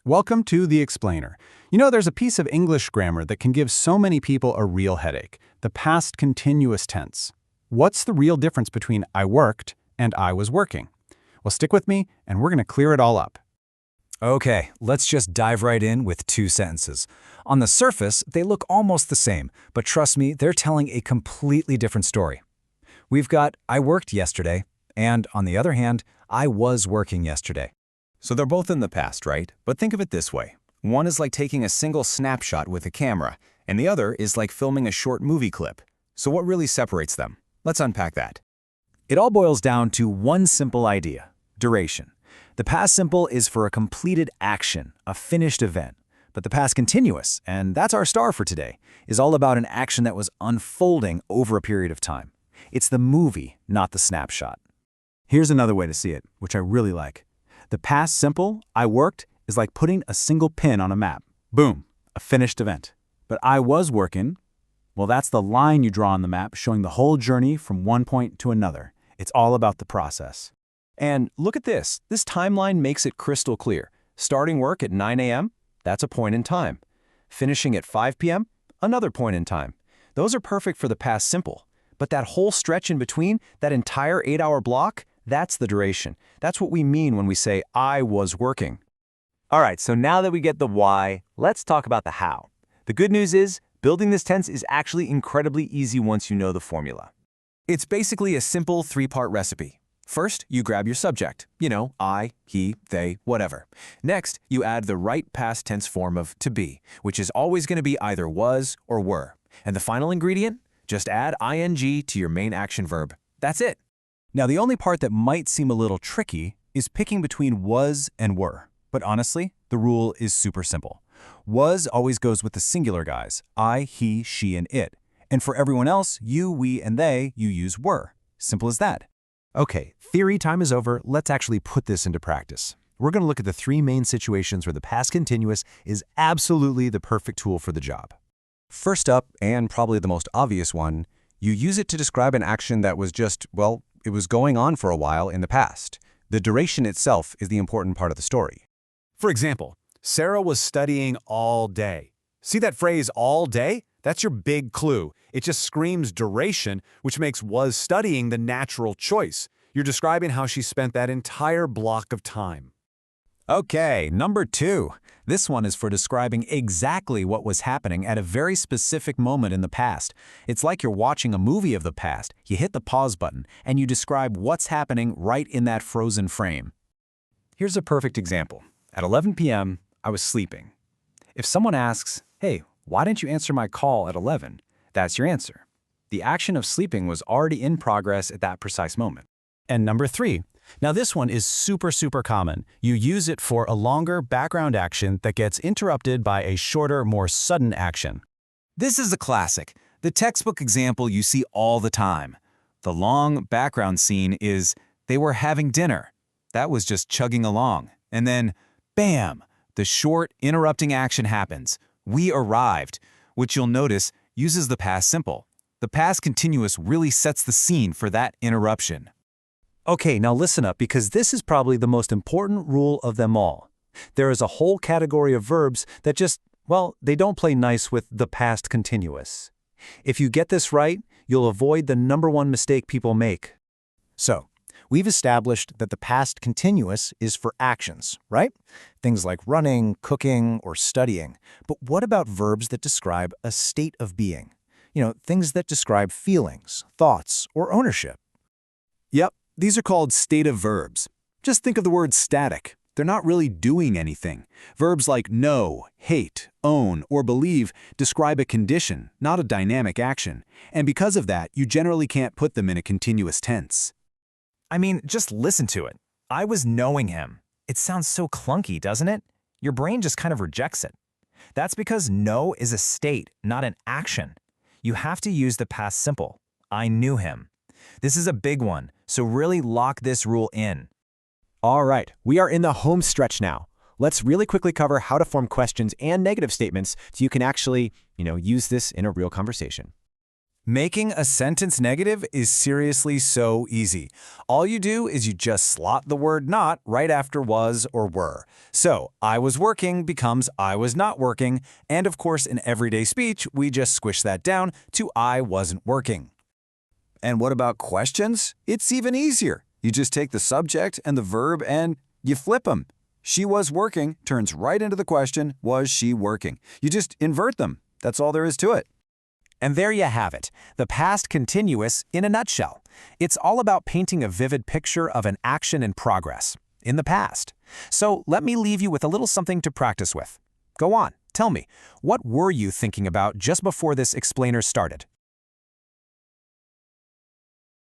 Welcome to The Explainer. You know, there's a piece of English grammar that can give so many people a real headache, the past continuous tense. What's the real difference between I worked and I was working? Well, stick with me, and we're going to clear it all up. Okay, let's just dive right in with two sentences. On the surface, they look almost the same, but trust me, they're telling a completely different story. We've got I worked yesterday, and on the other hand, I was working yesterday. So they're both in the past, right? But think of it this way. One is like taking a single snapshot with a camera, and the other is like filming a short movie clip. So what really separates them? Let's unpack that. It all boils down to one simple idea: duration. The past simple is for a completed action, a finished event. But the past continuous, and that's our star for today, is all about an action that was unfolding over a period of time. It's the movie, not the snapshot. Here's another way to see it, which I really like. The past simple, I worked, is like putting a single pin on a map. Boom, a finished event. But I was working, well, that's the line you draw on the map showing the whole journey from one point to another. It's all about the process. And look at this. This timeline makes it crystal clear. Starting work at 9 a.m., that's a point in time. Finishing at 5 p.m., another point in time. Those are perfect for the past simple. But that whole stretch in between, that entire 8-hour block, that's the duration. That's what we mean when we say, I was working. All right, so now that we get the why, let's talk about the how. The good news is, building this tense is actually incredibly easy once you know the formula. It's basically a simple 3-part recipe. First, you grab your subject. You know, I, he, they, whatever. Next, you add the right past tense form of to be, which is always going to be either was or were. And the final ingredient? Just add ing to your main action verb. That's it. Now, the only part that might seem a little tricky is picking between was and were. But honestly, the rule is super simple. Was always goes with the singular guys, I, he, she, and it. And for everyone else, you, we, and they, you use were. Simple as that. Okay, theory time is over. Let's actually put this into practice. We're going to look at the 3 main situations where the past continuous is absolutely the perfect tool for the job. First up, and probably the most obvious one, you use it to describe an action that was just, well, it was going on for a while in the past. The duration itself is the important part of the story. For example, Sarah was studying all day. See that phrase, all day? That's your big clue. It just screams duration, which makes was studying the natural choice. You're describing how she spent that entire block of time. Okay, number 2. This one is for describing exactly what was happening at a very specific moment in the past. It's like you're watching a movie of the past. You hit the pause button, and you describe what's happening right in that frozen frame. Here's a perfect example. At 11 p.m., I was sleeping. If someone asks, hey, why didn't you answer my call at 11? That's your answer. The action of sleeping was already in progress at that precise moment. And number 3. Now this one is super common. You use it for a longer background action that gets interrupted by a shorter, more sudden action. This is a classic, the textbook example you see all the time. The long background scene is, they were having dinner. That was just chugging along. And then, bam, the short, interrupting action happens. We arrived, which you'll notice uses the past simple. The past continuous really sets the scene for that interruption. Okay, now listen up, because this is probably the most important rule of them all. There is a whole category of verbs that just, well, they don't play nice with the past continuous. If you get this right, you'll avoid the number 1 mistake people make. So, we've established that the past continuous is for actions, right? Things like running, cooking, or studying. But what about verbs that describe a state of being? You know, things that describe feelings, thoughts, or ownership. Yep, these are called stative verbs. Just think of the word static. They're not really doing anything. Verbs like know, hate, own, or believe describe a condition, not a dynamic action. And because of that, you generally can't put them in a continuous tense. I mean, just listen to it. I was knowing him. It sounds so clunky, doesn't it? Your brain just kind of rejects it. That's because know is a state, not an action. You have to use the past simple. I knew him. This is a big one, so really lock this rule in. All right, we are in the home stretch now. Let's really quickly cover how to form questions and negative statements so you can actually, use this in a real conversation. Making a sentence negative is seriously so easy. All you do is you just slot the word not right after was or were. So, I was working becomes I was not working, and of course in everyday speech, we just squish that down to I wasn't working. And what about questions? It's even easier. You just take the subject and the verb and you flip them. She was working turns right into the question, was she working? You just invert them. That's all there is to it. And there you have it, the past continuous in a nutshell. It's all about painting a vivid picture of an action in progress, in the past. So let me leave you with a little something to practice with. Go on, tell me, what were you thinking about just before this explainer started?